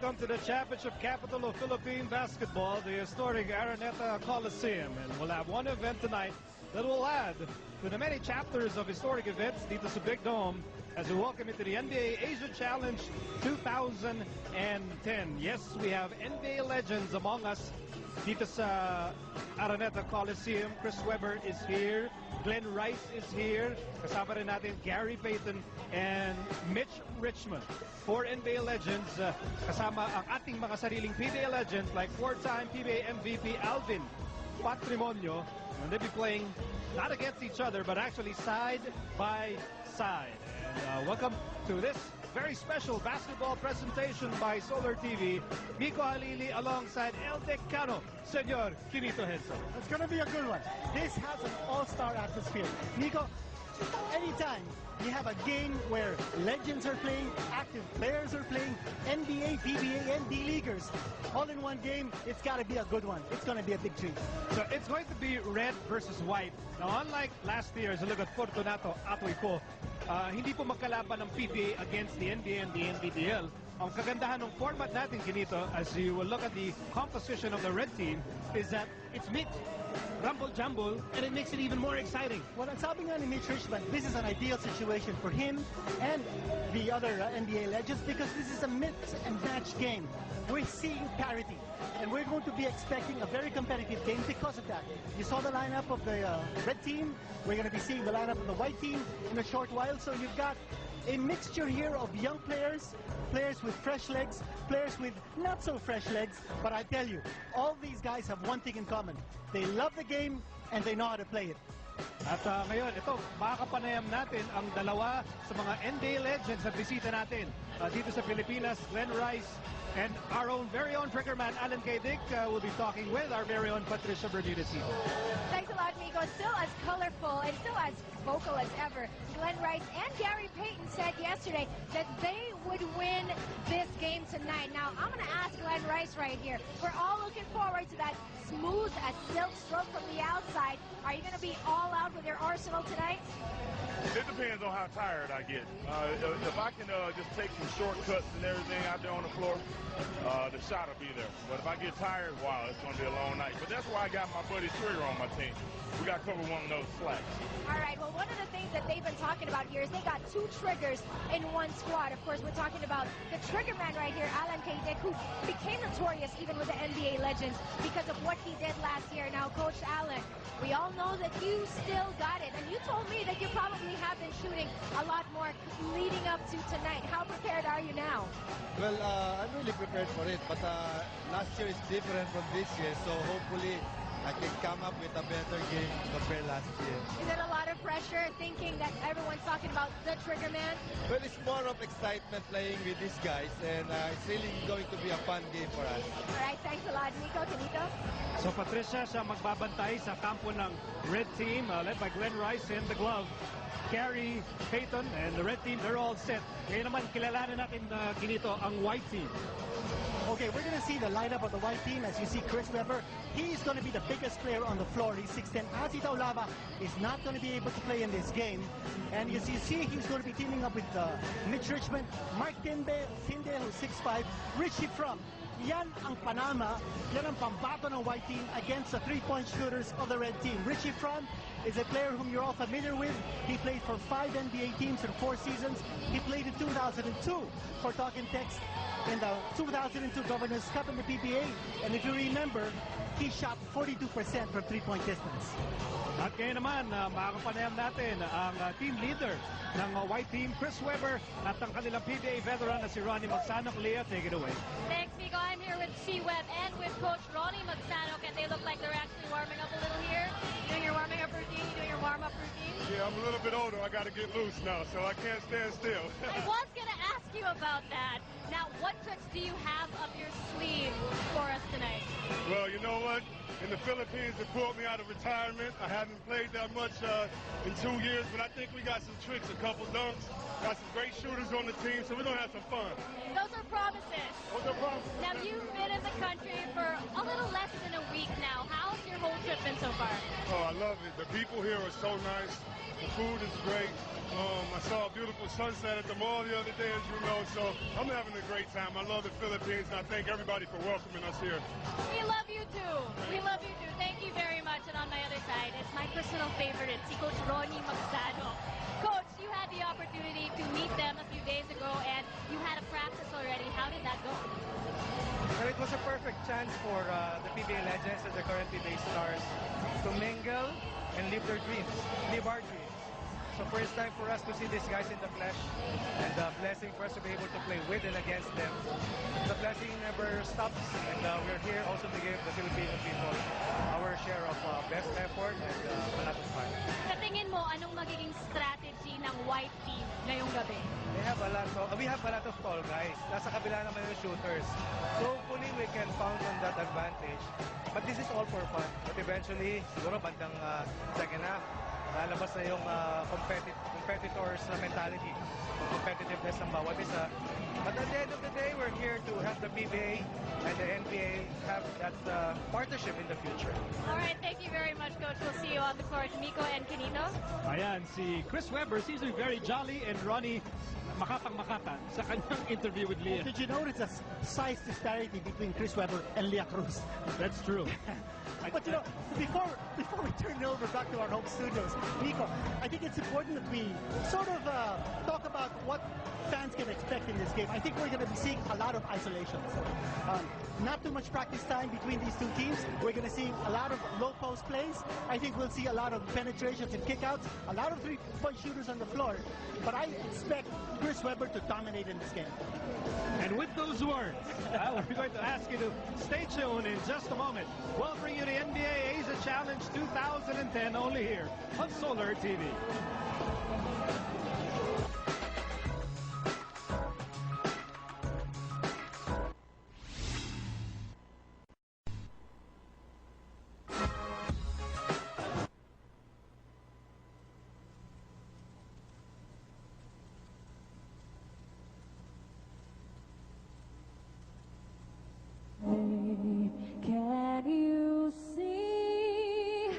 welcome to the championship capital of Philippine basketball, the historic Araneta Coliseum. And we'll have one event tonight that will add to the many chapters of historic events dito sa Big Dome as we welcome you to the NBA Asia Challenge 2010. Yes, we have NBA legends among us dito sa Araneta Coliseum. Chris Webber is here. Glenn Rice is here. Kasama rin natin Gary Payton and Mitch Richmond. 4 NBA legends. Kasama ang ating mga sariling PBA legends like 4-time PBA MVP Alvin Patrimonio. And they'll be playing not against each other, but actually side by side. And welcome to this very special basketball presentation by Solar TV. Miko Halili alongside El Decano, Senor Quinito Henson. It's going to be a good one. This has an all-star atmosphere. Miko, anytime you have a game where legends are playing, active players are playing, NBA, PBA, and D-Leaguers, all in one game, it's got to be a good one. It's going to be a big treat. So it's going to be red versus white. Now, unlike last year, as you look at Fortunato Atoy po, hindi po magkalaban ng PBA against the NBA and the NBDL. Ang kagandahan ng format natin, Quinito, as you will look at the composition of the red team, is that it's mixed, rumble-jumble, and it makes it even more exciting. Well, ang sabi nga ni Mitch Richmond, this is an ideal situation for him and the other NBA legends because this is a mix and match game. We're seeing parity, and we're going to be expecting a very competitive game because of that. You saw the lineup of the red team. We're going to be seeing the lineup of the white team in a short while. So you've got a mixture here of young players, players with fresh legs, players with not so fresh legs. But I tell you, all these guys have one thing in common. They love the game and they know how to play it. At ngayon, ito, makakapanayam natin ang dalawa sa mga NBA legends na bisita natin dito sa Pilipinas, Glenn Rice, and our own very own triggerman, Allan Caidic, will be talking with our very own Patricia Bermudez. Thanks a lot, Miko. Still as colorful and still as vocal as ever. Glenn Rice and Gary Payton said yesterday that they would win this game tonight. Now, I'm going to ask Glenn Rice right here. We're all looking forward to that smooth as silk stroke from the outside. Are you going to be all out with your arsenal tonight? It depends on how tired I get. If I can just take some shortcuts and everything out there on the floor, the shot will be there. But if I get tired, wow, it's going to be a long night. But that's why I got my buddy Trigger on my team. We got to cover one of those slacks. All right, well, one of the things that they've been talking about here is they got 2 triggers in one squad. Of course, we're talking about the trigger man right here, Allan Caidic, who became notorious even with the NBA legends because of what he did last year. Now, Coach Allan, we all know that you still got it, and you told me that you probably have been shooting a lot more leading up to tonight. How prepared are you now? Well, I'm really prepared for it, but last year is different from this year, so hopefully I can come up with a better game compared last year. Is it a lot of pressure thinking that everyone's talking about the trigger man? Well, it's more of excitement playing with these guys, and it's really going to be a fun game for us. All right, thanks a lot, Nico. Quinito? So Patricia, siya magbabantay sa kampo ng red team led by Glenn Rice in the glove. Gary Payton and the red team, they're all set. Ngayon naman, kilalanin natin Quinito ang white team. Okay, we're going to see the lineup of the white team. As you see, Chris Webber, he's going to be the biggest player on the floor. He's 6'10". Ati Taulava is not going to be able to play in this game. And as you see, he's going to be teaming up with Mitch Richmond, Mark Tinde, who's 6'5", Richie Fromm. Yan ang Panama, yan ang pambato ng white team against the three-point shooters of the red team. Richie Fromm is a player whom you're all familiar with. He played for 5 NBA teams in 4 seasons. He played in 2002 for Talking Text in the 2002 Governors Cup in the PBA. And if you remember, he shot 42% from three-point distance. At ngayon naman, makakapanayam natin ang team leader ng white team, Chris Webber, at ang kanilang PBA veteran na si Ronnie Magsanok. Leah, take it away. Thanks, Miko. I'm here with C-Web and with Coach Ronnie Magsanok, and they look like they're actually warming up a little here. You doing your warming up routine? You doing your warm-up routine? Yeah, I'm a little bit older. I got to get loose now, so I can't stand still. I was going to ask you about that. Now, what tricks do you have up your sleeve for us tonight? Well, you know what? In the Philippines, they pulled me out of retirement. I haven't played that much in 2 years, but I think we got some tricks, a couple dunks. Got some great shooters on the team, so we're going to have some fun. Those are promises. Those are promises. Now, you've been in the country for a little less than a week now. How's your whole trip been so far? Oh, I love it. The people here are so nice. The food is great. I saw a beautiful sunset at the mall the other day, as you know, so I'm having a great time. I love the Philippines, and I thank everybody for welcoming us here. We love you too. We love you too. Thank you very much. And on my other side, it's my personal favorite, si Coach Ronnie Magsano. Coach, you had the opportunity to meet them a few days ago, and you had a practice already. How did that go? Well, it was a perfect chance for the PBA legends and the current PBA stars to mingle and live their dreams, live our dreams. So first time for us to see these guys in the flesh, and a blessing for us to be able to play with and against them. The blessing never stops, and we're here also to give the Filipino people our share of best effort and a lot of fun. Sa tingin mo, anong magiging strategy ng white team ngayong gabi? We have a lot of tall guys. Nasa kabila naman yung shooters. So hopefully we can pound on that advantage. But this is all for fun. But eventually, siguro bandang second half, lalabas na yung competitors mentality, competitiveness ng bawat isa. But at the end of the day, we're here to help the PBA and the NBA have that partnership in the future. All right, thank you very much, Coach. We'll see you on the court. Miko and Kenito. Ayan, si Chris Webber seems to be very jolly, and Ronnie makatang-makata sa kanyang interview with Leah. Did you notice a size disparity between Chris Webber and Leah Cruz? That's true. But you know, before we turn it over back to our home studios, Nico, I think it's important that we sort of talk about what fans can expect in this game. I think we're going to be seeing a lot of isolations. Not too much practice time between these two teams. We're going to see a lot of low post plays. I think we'll see a lot of penetrations and kickouts, a lot of three-point shooters on the floor. But I expect Chris Webber to dominate in this game. And with those words, we're going to ask you to stay tuned in just a moment. We'll bring you the NBA Asia Challenge 2010 only here on Solar TV. Can you see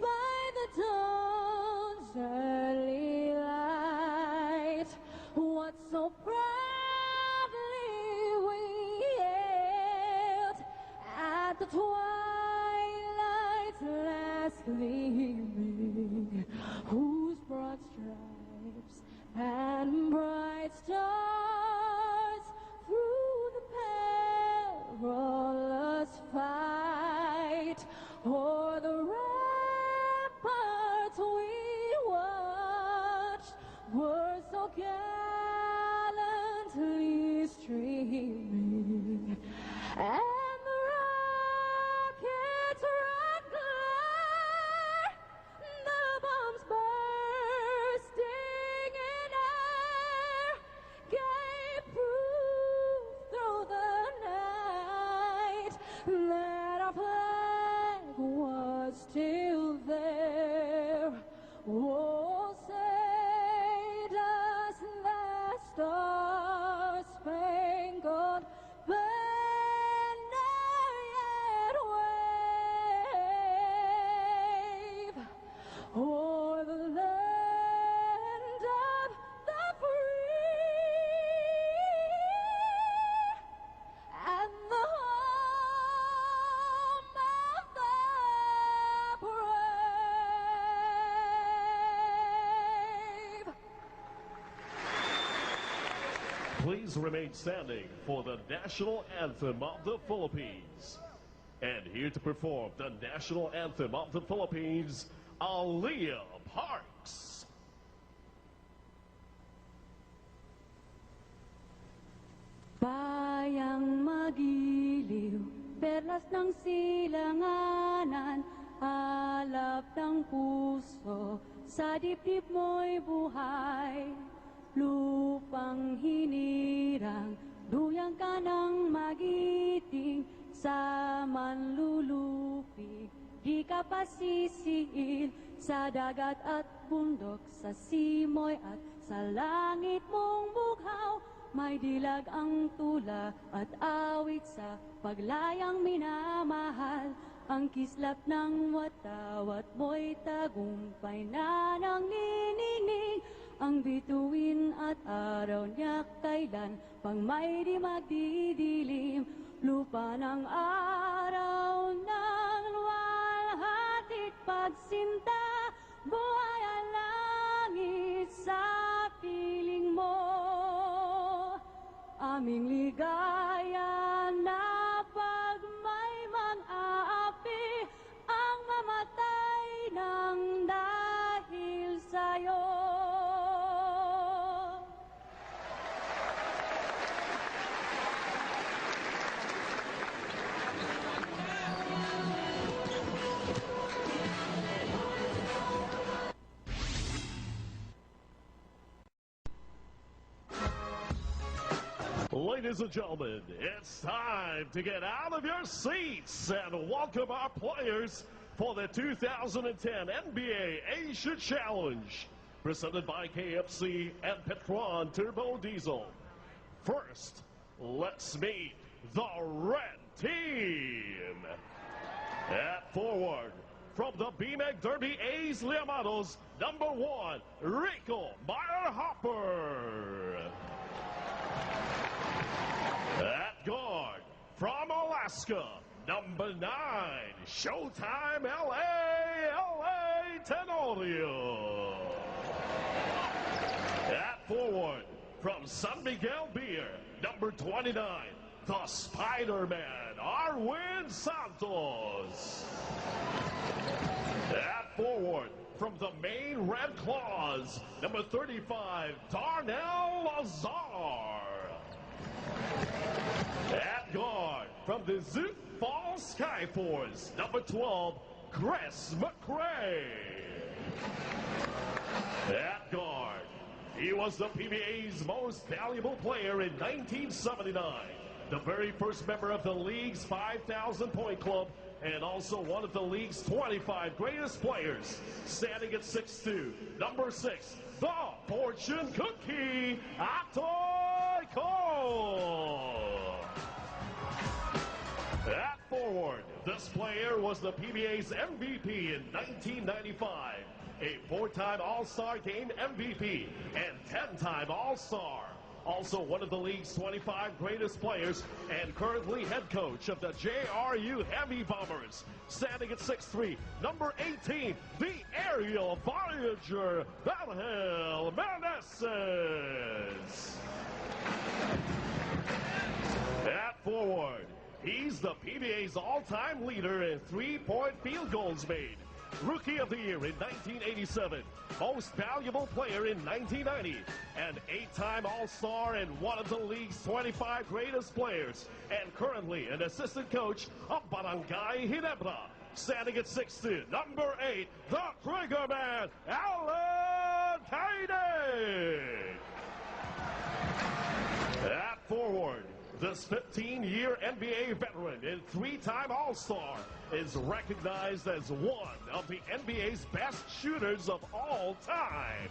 by the dawn's early light what so proudly we hailed at the twilight's last gleaming, whose broad stripes and bright stars through the perilous fight o'er the ramparts we watched were so gallantly streaming, and the rockets red glare, the bombs bursting in air gave proof through the night that our flag was still there. Oh, say does the star-spangled banner yet wave o'er the land of the free and the home of the brave. Please remain standing for the national anthem of the Philippines. And here to perform the national anthem of the Philippines, Aaliyah Parks. Bayang magiliw, perlas ng silanganan, alap ng puso, sa dibdib mo'y buhay. Lupang hinirang, duyang ka ng magiting, sa manlulupig, di ka pasisiil, sa dagat at bundok, sa simoy at sa langit mong bughaw. May dilag ang tula at awit sa paglayang minamahal. Ang kislap ng watawat mo'y tagumpay na nanginginig. Ang bituin at araw niya kailan pang may di magdidilim. Lupa ng araw ng luwalhatit pagsinta, buhay ang langit sa piling mo. Aming ligaya na pag may mang-aapi ang mamatay ng dahil sa'yo. Ladies and gentlemen, it's time to get out of your seats and welcome our players for the 2010 NBA Asia Challenge, presented by KFC and Petron Turbo Diesel. First, let's meet the red team. At forward, from the BMEG Derby A's Liamados, number 1, Rico Meyer-Hopper. At guard, from Alaska, number 9, Showtime LA Tenorio. At forward, from San Miguel Beer, number 29, the Spider-Man, Arwin Santos. At forward, from the Maine Red Claws, number 35, Darnell Lazar. At guard, from the Zoot Falls Skyforce, number 12, Chris McRae. At guard, he was the PBA's most valuable player in 1979, the very first member of the league's 5,000-point club, and also one of the league's 25 greatest players, standing at 6'2", number 6, the fortune cookie, Atoy Cole. At forward, this player was the PBA's MVP in 1995, a 4-time All-Star Game MVP and 10-time All-Star. Also one of the league's 25 greatest players and currently head coach of the JRU Heavy Bombers, standing at 6'3", number 18, the aerial Voyager, Valhel Meneses. At forward, he's the PBA's all-time leader in three-point field goals made. Rookie of the Year in 1987, Most Valuable Player in 1990, and 8-time All-Star and one of the league's 25 greatest players, and currently an assistant coach of Barangay Ginebra, standing at 6'2", number 8, the Trigger Man, Allan Caidic. At forward, this 15-year NBA veteran and 3-time All-Star is recognized as one of the NBA's best shooters of all time.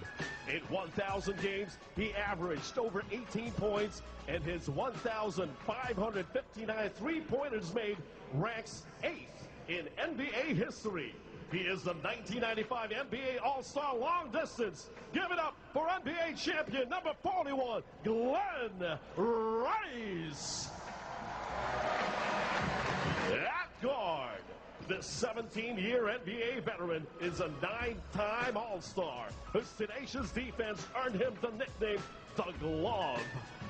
In 1,000 games, he averaged over 18 points, and his 1,559 three-pointers made ranks 8th in NBA history. He is the 1995 NBA All-Star Long Distance. Give it up for NBA champion number 41, Glenn Rice. At guard, this 17-year NBA veteran is a 9-time All-Star, whose tenacious defense earned him the nickname The Glove,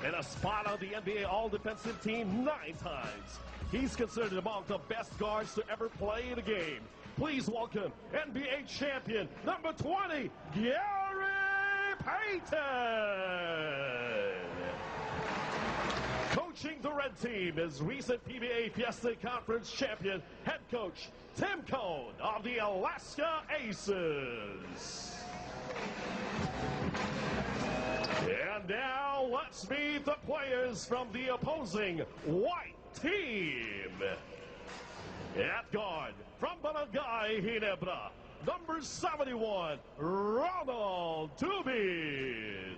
and a spot on the NBA All-Defensive Team 9 times. He's considered among the best guards to ever play the game. Please welcome NBA champion number 20, Gary Payton. Coaching the red team is recent PBA Fiesta Conference champion head coach Tim Cone of the Alaska Aces. And now let's meet the players from the opposing white team. At guard, from Barangay Ginebra, number 71, Ronald Tubin.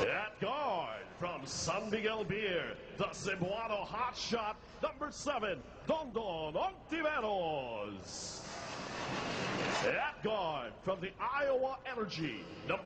At guard, from San Miguel Beer, the Cebuano hotshot, number 7, Dondon Ontiveros. At guard from the Iowa Energy, number